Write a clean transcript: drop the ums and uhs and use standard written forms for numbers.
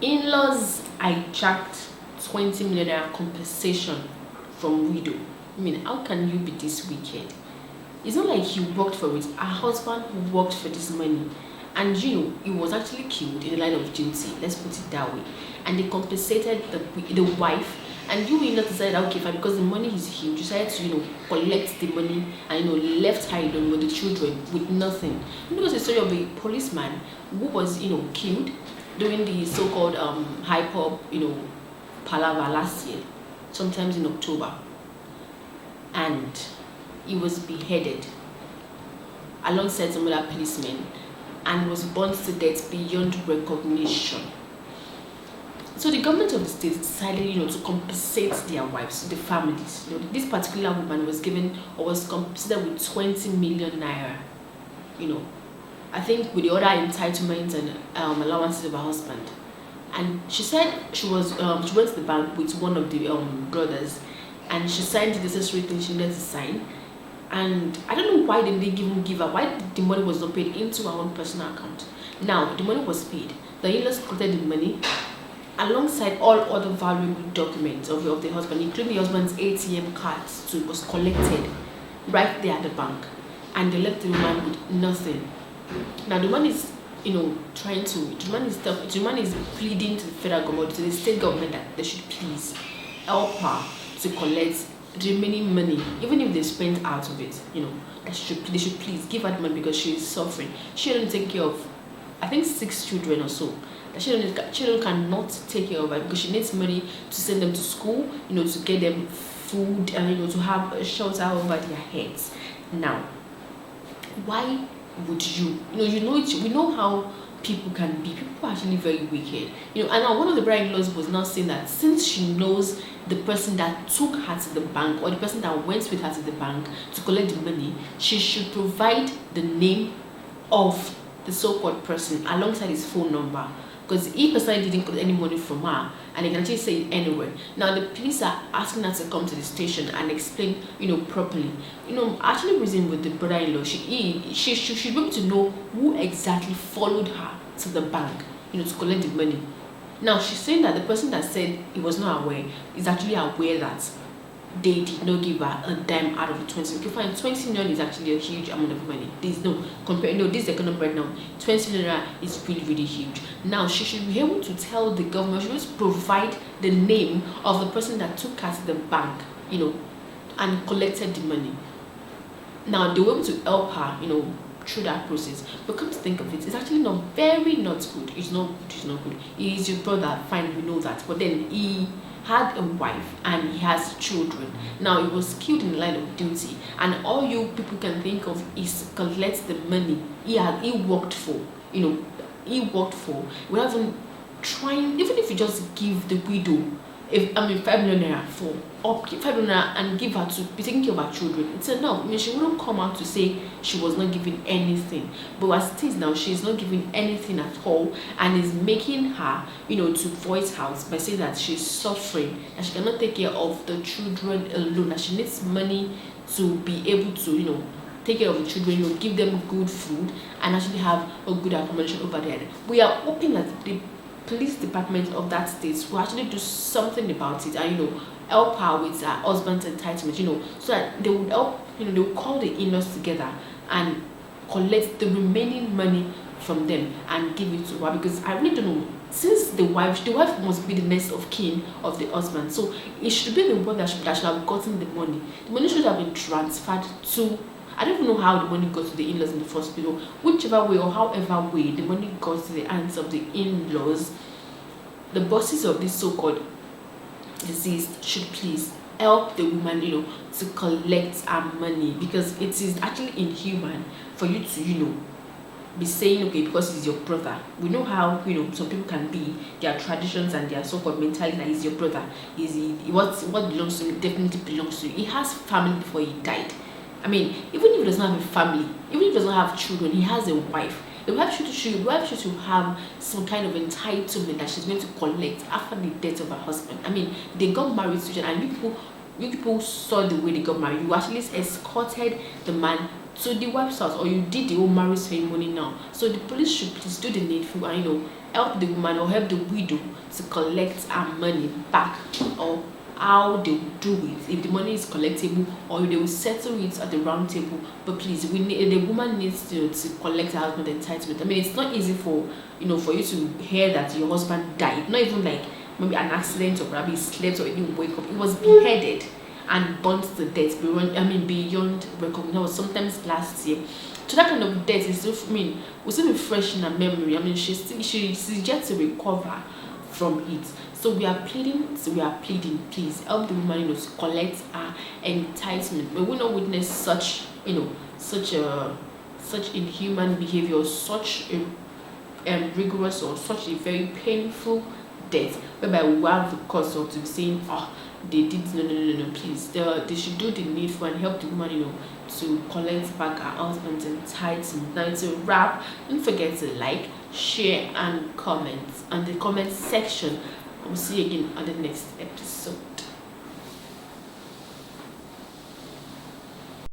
In-laws hijacked 20 million naira compensation from widow. I mean, how can you be this wicked? It's not like you worked for it. Her husband worked for this money. And he was actually killed in the line of duty. Let's put it that way. And they compensated the wife. And you not decided, okay, fine, because the money is huge, decided to, collect the money and, left her alone with the children with nothing. Because the story of a policeman who was, killed during the so-called hyper, palaver last year, sometimes in October. And he was beheaded alongside some other policemen and was burned to death beyond recognition. So the government of the state decided, to compensate their wives, the families. This particular woman was given or was compensated with 20 million naira. I think with the other entitlements and allowances of her husband. And she said she went to the bank with one of the brothers, and she signed the necessary things she needed to sign. And I don't know why they didn't even give her, why the money was not paid into her own personal account. Now, the money was paid. The in-laws collected the money alongside all other valuable documents of the husband, including the husband's ATM cards, so it was collected right there at the bank. And they left the woman with nothing. Now, the man is, the man is pleading to the federal government, to the state government, that they should please help her to collect the remaining money, even if they spent out of it, they should please give her the money because she is suffering. She don't take care of, I think, 6 children or so. Children cannot take care of her because she needs money to send them to school, to get them food and to have a shelter over their heads. Now, why would you? We know how people can be. People are actually very wicked. And now one of the bride-in-laws was now saying that since she knows the person that took her to the bank or the person that went with her to the bank to collect the money, she should provide the name of the so-called person alongside his phone number. Because he personally didn't collect any money from her, and they can actually say it anywhere. Now the police are asking her to come to the station and explain, properly. Actually reason with the brother-in-law, she should be able to know who exactly followed her to the bank, to collect the money. Now she's saying that the person that said he was not aware is actually aware that they did not give her a dime out of the 20. Okay, fine, 20 million is actually a huge amount of money. This economic right now, 20 million is really, really huge. Now she should be able to tell the government, she should provide the name of the person that took her to the bank, and collected the money. Now they were able to help her, through that process. But come to think of it, it's actually not good. It's not good. He is your brother, fine, we know that. But then he had a wife and he has children. Now he was killed in the line of duty, and all you people can think of is collect the money he worked for. Without even trying, even if you just give the widow 5 million naira for upkeep, 5 million naira, and give her to be taking care of her children, it's enough. She wouldn't come out to say she was not giving anything, but as it is now, she's not giving anything at all, and is making her to voice out by saying that she's suffering, that she cannot take care of the children alone, that she needs money to be able to take care of the children, give them good food, and actually have a good accommodation over there. We are hoping that the police department of that state will actually do something about it and help her with her husband's entitlement, so that they would help, they will call the in-laws together and collect the remaining money from them and give it to her. Because I really don't know, since the wife must be the next of kin of the husband, so it should be the one that should have gotten the money. The money should have been transferred to, I don't even know how the money got to the in-laws in the first place. Whichever way or however way the money got to the hands of the in-laws, the bosses of this so-called deceased should please help the woman, to collect her money, because it is actually inhuman for you to, be saying, okay, because he's your brother. We know how, some people can be, their traditions and their so-called mentality that he's your brother. What belongs to him definitely belongs to you. He has family before he died. I mean, even if he does not have a family, even if he does not have children, he has a wife. The wife should have some kind of entitlement that she's going to collect after the death of her husband. I mean, they got married to each other, and you people saw the way they got married. You actually escorted the man to the wife's house, or you did the whole marriage ceremony now. So the police should please do the needful and help the woman or help the widow to collect her money back, or how they will do it, if the money is collectible, or if they will settle it at the round table. But please, the woman needs to collect her husband entitlement. I mean, it's not easy for for you to hear that your husband died, not even like maybe an accident, or probably he slept or he didn't wake up. He was beheaded and burnt to death beyond recognition. That was sometimes last year. So that kind of death is still, will still be fresh in her memory. I mean, she's yet to recover from it. So we are pleading, please help the woman, to collect her entitlement. We will not witness such inhuman behavior, such a rigorous or such a very painful death, whereby we have the cause of to saying, oh, they did no, please. They should do the needful and help the woman, to collect back her husband's entitlement. Now to wrap, don't forget to like, share, and comment on the comment section. We'll see you again on the next episode.